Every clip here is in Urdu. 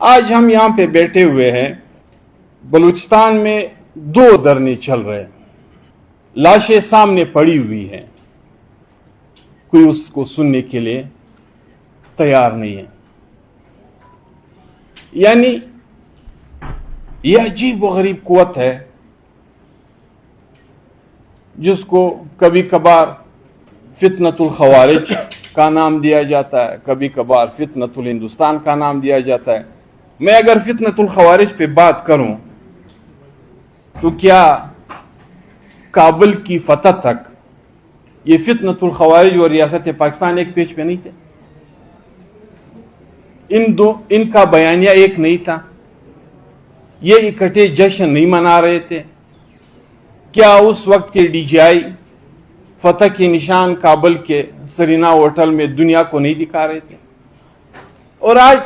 آج ہم یہاں پہ بیٹھے ہوئے ہیں، بلوچستان میں دو دھرنے چل رہے ہیں، لاشیں سامنے پڑی ہوئی ہیں، کوئی اس کو سننے کے لیے تیار نہیں ہے۔ یعنی یہ عجیب و غریب قوت ہے جس کو کبھی کبھار فتنۃ الخوارج کا نام دیا جاتا ہے، کبھی کبھار فتنۃ الہندوستان کا نام دیا جاتا ہے۔ میں اگر فتنۃ الخوارج پہ بات کروں تو کیا کابل کی فتح تک یہ فتنۃ الخوارج اور ریاست پاکستان ایک پیج پہ نہیں تھے؟ ان کا بیانیہ ایک نہیں تھا؟ یہ اکٹھے جشن نہیں منا رہے تھے؟ کیا اس وقت کے ڈی جی آئی فتح کے نشان کابل کے سرینا ہوٹل میں دنیا کو نہیں دکھا رہے تھے؟ اور آج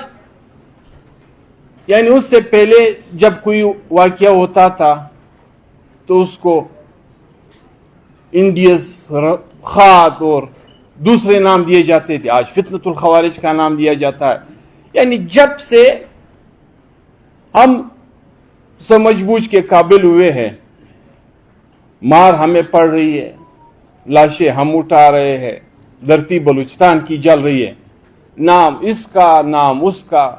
یعنی اس سے پہلے جب کوئی واقعہ ہوتا تھا تو اس کو انڈیز خات اور دوسرے نام دیے جاتے تھے، آج فتنۃ الخوارج کا نام دیا جاتا ہے۔ یعنی جب سے ہم سمجھ بوجھ کے قابل ہوئے ہیں، مار ہمیں پڑ رہی ہے، لاشیں ہم اٹھا رہے ہیں، دھرتی بلوچستان کی جل رہی ہے، نام اس کا، نام اس کا،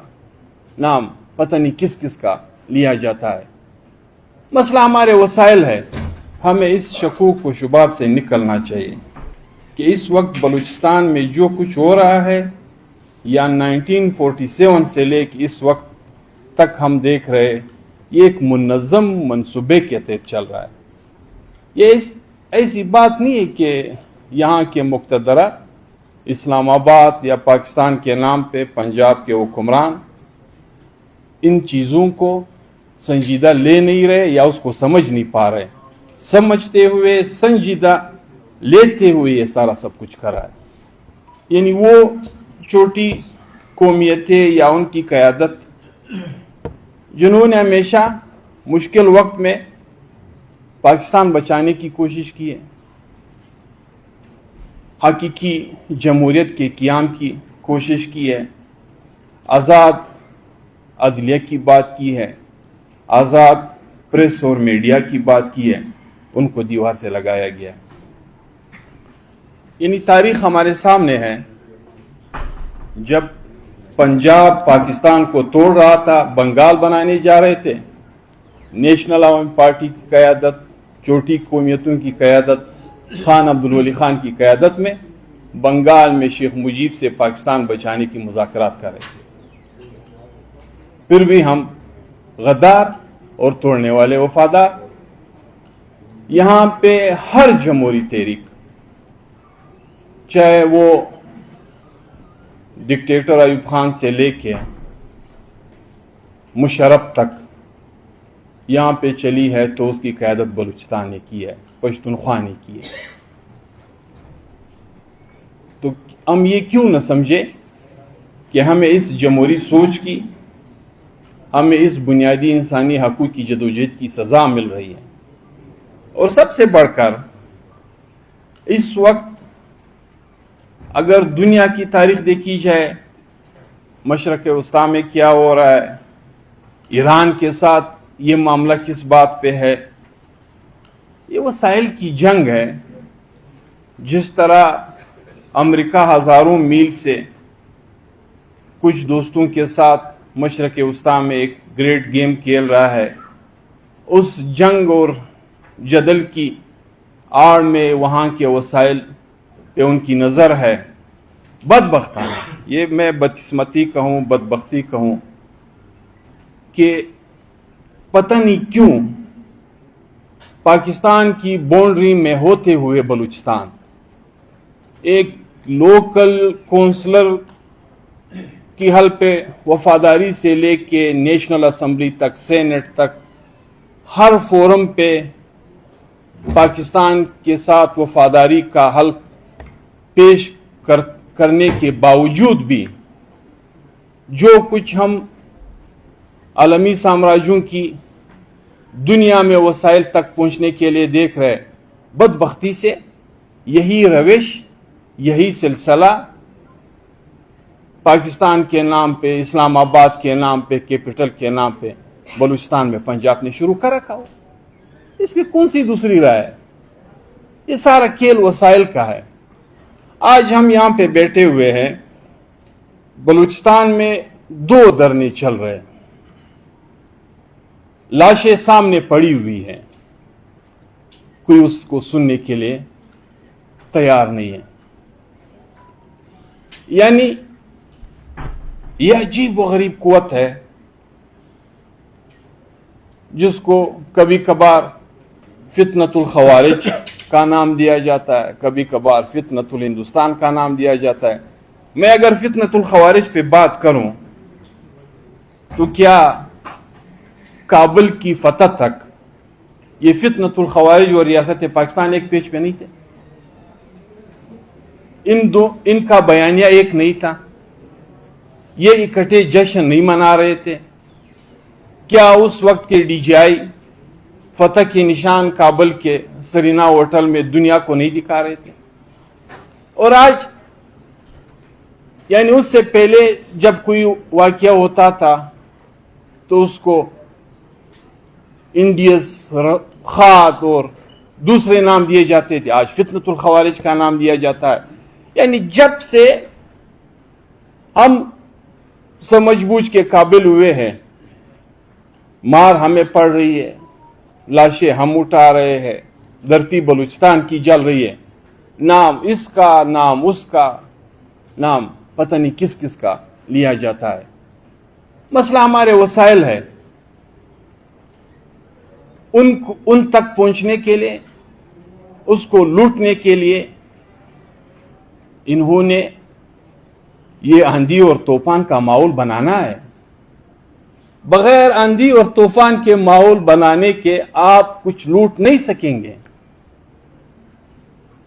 نام پتہ نہیں کس کس کا لیا جاتا ہے۔ مسئلہ ہمارے وسائل ہے، ہمیں اس شکوک و شبہات سے نکلنا چاہیے کہ اس وقت بلوچستان میں جو کچھ ہو رہا ہے یا 1947 سے لے کے اس وقت تک ہم دیکھ رہے، یہ ایک منظم منصوبے کے تحت چل رہا ہے۔ یہ ایسی بات نہیں ہے کہ یہاں کے مقتدرہ اسلام آباد یا پاکستان کے نام پہ پنجاب کے حکمران ان چیزوں کو سنجیدہ لے نہیں رہے یا اس کو سمجھ نہیں پا رہے، سمجھتے ہوئے سنجیدہ لیتے ہوئے یہ سارا سب کچھ کر رہا ہے۔ یعنی وہ چھوٹی قومیتیں یا ان کی قیادت جنہوں نے ہمیشہ مشکل وقت میں پاکستان بچانے کی کوشش کی ہے، حقیقی جمہوریت کے قیام کی کوشش کی ہے، آزاد عدلیہ کی بات کی ہے، آزاد پریس اور میڈیا کی بات کی ہے، ان کو دیوار سے لگایا گیا ہے۔ یعنی تاریخ ہمارے سامنے ہے، جب پنجاب پاکستان کو توڑ رہا تھا، بنگال بنانے جا رہے تھے، نیشنل عوامی پارٹی کی قیادت، چھوٹی قومیتوں کی قیادت، خان عبدالولی خان کی قیادت میں بنگال میں شیخ مجیب سے پاکستان بچانے کی مذاکرات کر رہے تھے۔ پھر بھی ہم غدار اور توڑنے والے وفادار۔ یہاں پہ ہر جمہوری تحریک، چاہے وہ ڈکٹیٹر ایوب خان سے لے کے مشرف تک یہاں پہ چلی ہے تو اس کی قیادت بلوچستان نے کی ہے، پشتونخوا نے کی ہے۔ تو ہم یہ کیوں نہ سمجھے کہ ہمیں اس جمہوری سوچ کی، ہمیں اس بنیادی انسانی حقوق کی جدوجہد کی سزا مل رہی ہے۔ اور سب سے بڑھ کر اس وقت اگر دنیا کی تاریخ دیکھی جائے، مشرق وسطیٰ میں کیا ہو رہا ہے، ایران کے ساتھ یہ معاملہ کس بات پہ ہے، یہ وسائل کی جنگ ہے۔ جس طرح امریکہ ہزاروں میل سے کچھ دوستوں کے ساتھ مشرق وسطیٰ میں ایک گریٹ گیم کھیل رہا ہے، اس جنگ اور جدل کی آڑ میں وہاں کے وسائل پہ ان کی نظر ہے۔ بدبختانہ، یہ میں بدقسمتی کہوں، بدبختی کہوں، کہ پتہ نہیں کیوں پاکستان کی باؤنڈری میں ہوتے ہوئے بلوچستان ایک لوکل کونسلر کی حل پہ وفاداری سے لے کے نیشنل اسمبلی تک، سینٹ تک، ہر فورم پہ پاکستان کے ساتھ وفاداری کا حل پیش کرنے کے باوجود بھی جو کچھ ہم عالمی سامراجیوں کی دنیا میں وسائل تک پہنچنے کے لیے دیکھ رہے، بدبختی سے یہی روش، یہی سلسلہ پاکستان کے نام پہ، اسلام آباد کے نام پہ، کیپٹل کے نام پہ بلوچستان میں پنجاب نے شروع کر رکھا ہو. اس میں کون سی دوسری رائے ہے؟ یہ سارا کھیل وسائل کا ہے. آج ہم یہاں پہ بیٹھے ہوئے ہیں، بلوچستان میں 2 دھرنے چل رہے ہیں، لاشیں سامنے پڑی ہوئی ہیں، کوئی اس کو سننے کے لیے تیار نہیں ہے. یعنی یہ عجیب و غریب قوت ہے جس کو کبھی کبھار فتنۃ الخوارج کا نام دیا جاتا ہے، کبھی کبھار فتنۃ الہندوستان کا نام دیا جاتا ہے. میں اگر فتنۃ الخوارج پہ بات کروں تو کیا کابل کی فتح تک یہ فتنۃ الخوارج اور ریاست پاکستان ایک پیج پہ نہیں تھے؟ ان کا بیانیہ ایک نہیں تھا؟ یہ اکٹھے جشن نہیں منا رہے تھے؟ کیا اس وقت کے ڈی جی آئی فتح کے نشان کابل کے سرینا ہوٹل میں دنیا کو نہیں دکھا رہے تھے؟ اور آج یعنی اس سے پہلے جب کوئی واقعہ ہوتا تھا تو اس کو انڈیز خات اور دوسرے نام دیے جاتے تھے، آج فتنۃ الخوارج کا نام دیا جاتا ہے. یعنی جب سے ہم سمجھ بوجھ کے قابل ہوئے ہیں، مار ہمیں پڑ رہی ہے، لاشیں ہم اٹھا رہے ہیں، دھرتی بلوچستان کی جل رہی ہے، نام اس کا، نام اس کا، نام پتہ نہیں کس کس کا لیا جاتا ہے. مسئلہ ہمارے وسائل ہے. ان تک پہنچنے کے لیے، اس کو لوٹنے کے لیے انہوں نے یہ آندھی اور طوفان کا ماحول بنانا ہے. بغیر آندھی اور طوفان کے ماحول بنانے کے آپ کچھ لوٹ نہیں سکیں گے.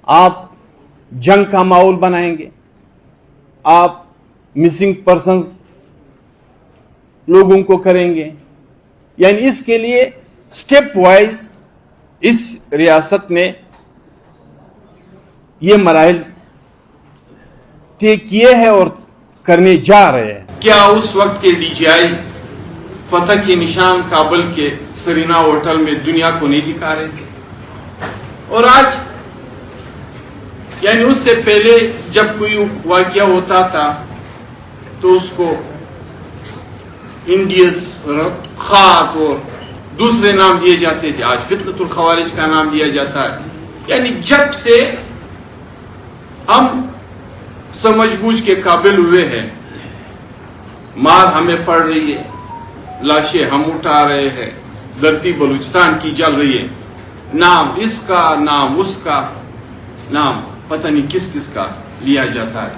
آپ جنگ کا ماحول بنائیں گے، آپ مسنگ پرسنز لوگوں کو کریں گے. یعنی اس کے لیے سٹیپ وائز اس ریاست نے یہ مراحل طے کیے ہیں اور کرنے جا رہے ہیں. کیا اس وقت کے ڈی جی آئی فتح کے نشان کابل کے سرینا ہوٹل میں دنیا کو نہیں دکھا رہے تھے؟ اور آج یعنی اس سے پہلے جب کوئی واقعہ ہوتا تھا تو اس کو انڈیز خات اور دوسرے نام دیے جاتے تھے، آج فتنۃ الخوارج کا نام دیا جاتا ہے. یعنی جب سے ہم سمجھ بوجھ کے قابل ہوئے ہیں، مار ہمیں پڑ رہی ہے، لاشیں ہم اٹھا رہے ہیں، دھرتی بلوچستان کی جل رہی ہے، نام اس کا، نام اس کا، نام پتہ نہیں کس کس کا لیا جاتا ہے.